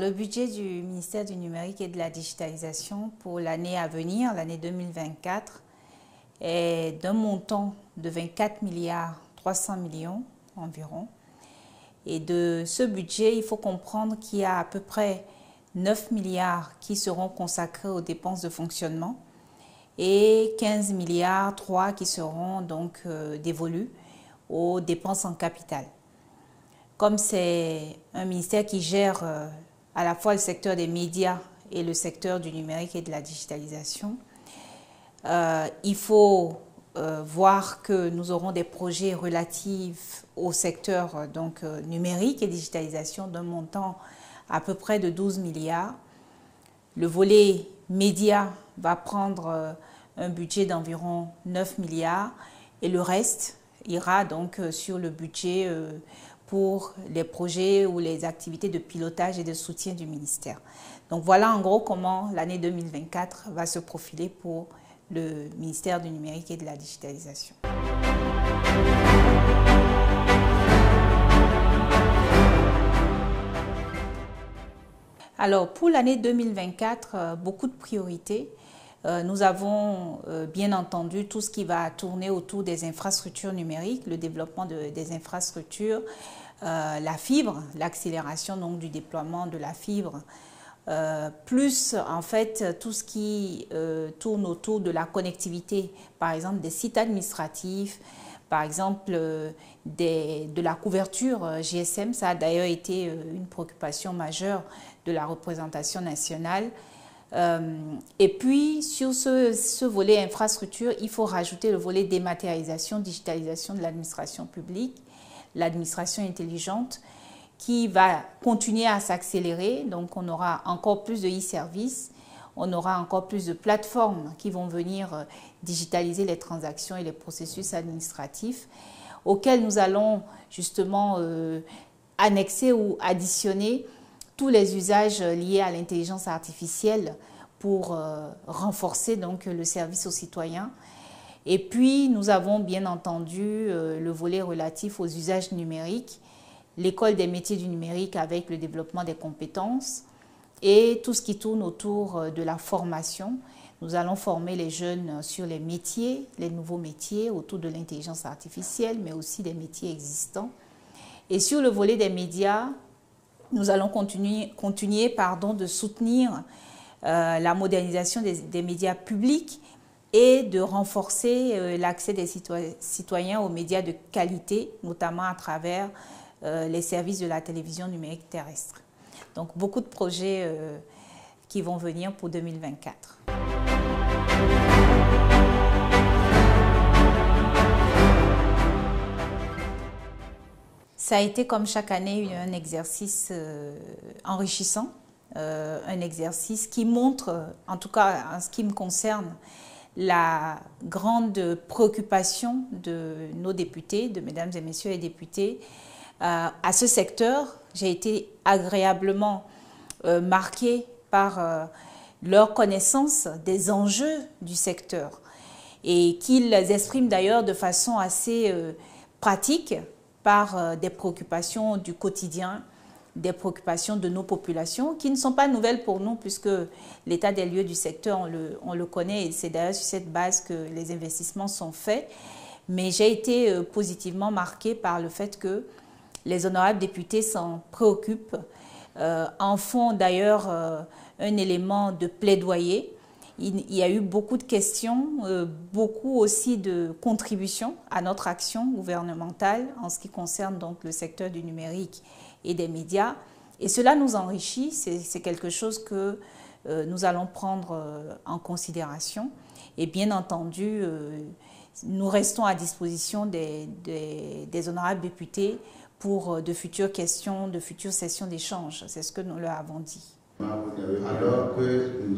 Le budget du ministère du Numérique et de la Digitalisation pour l'année à venir, l'année 2024, est d'un montant de 24 milliards 300 millions environ. Et de ce budget, il faut comprendre qu'il y a à peu près 9 milliards qui seront consacrés aux dépenses de fonctionnement et 15 milliards 3 qui seront donc dévolus aux dépenses en capital. Comme c'est un ministère qui gère à la fois le secteur des médias et le secteur du numérique et de la digitalisation, il faut voir que nous aurons des projets relatifs au secteur numérique et digitalisation d'un montant à peu près de 12 milliards. Le volet média va prendre un budget d'environ 9 milliards et le reste ira donc sur le budget pour les projets ou les activités de pilotage et de soutien du ministère. Donc voilà en gros comment l'année 2024 va se profiler pour le ministère du Numérique et de la Digitalisation. Alors pour l'année 2024, beaucoup de priorités. Nous avons bien entendu tout ce qui va tourner autour des infrastructures numériques, le développement des infrastructures, la fibre, l'accélération donc du déploiement de la fibre, plus en fait tout ce qui tourne autour de la connectivité, par exemple des sites administratifs, par exemple de la couverture GSM. Ça a d'ailleurs été une préoccupation majeure de la représentation nationale. Et puis sur ce volet infrastructure, il faut rajouter le volet dématérialisation, digitalisation de l'administration publique, l'administration intelligente, qui va continuer à s'accélérer. Donc on aura encore plus de e-services, on aura encore plus de plateformes qui vont venir digitaliser les transactions et les processus administratifs, auxquels nous allons justement annexer ou additionner tous les usages liés à l'intelligence artificielle pour renforcer donc le service aux citoyens. Et puis nous avons bien entendu le volet relatif aux usages numériques, l'école des métiers du numérique avec le développement des compétences et tout ce qui tourne autour de la formation. Nous allons former les jeunes sur les métiers, les nouveaux métiers autour de l'intelligence artificielle, mais aussi des métiers existants. Et sur le volet des médias, nous allons continuer de soutenir la modernisation des médias publics et de renforcer l'accès des citoyens aux médias de qualité, notamment à travers les services de la télévision numérique terrestre. Donc beaucoup de projets qui vont venir pour 2024. Ça a été comme chaque année un exercice enrichissant, un exercice qui montre, en tout cas en ce qui me concerne, la grande préoccupation de nos députés, de mesdames et messieurs les députés, à ce secteur. J'ai été agréablement marquée par leur connaissance des enjeux du secteur et qu'ils expriment d'ailleurs de façon assez pratique par des préoccupations du quotidien, des préoccupations de nos populations qui ne sont pas nouvelles pour nous puisque l'état des lieux du secteur, on le connaît et c'est d'ailleurs sur cette base que les investissements sont faits. Mais j'ai été positivement marquée par le fait que les honorables députés s'en préoccupent, en font d'ailleurs un élément de plaidoyer. Il y a eu beaucoup de questions, beaucoup aussi de contributions à notre action gouvernementale en ce qui concerne donc le secteur du numérique et des médias. Et cela nous enrichit, c'est quelque chose que nous allons prendre en considération. Et bien entendu, nous restons à disposition des honorables députés pour de futures questions, de futures sessions d'échange. C'est ce que nous leur avons dit. Alors que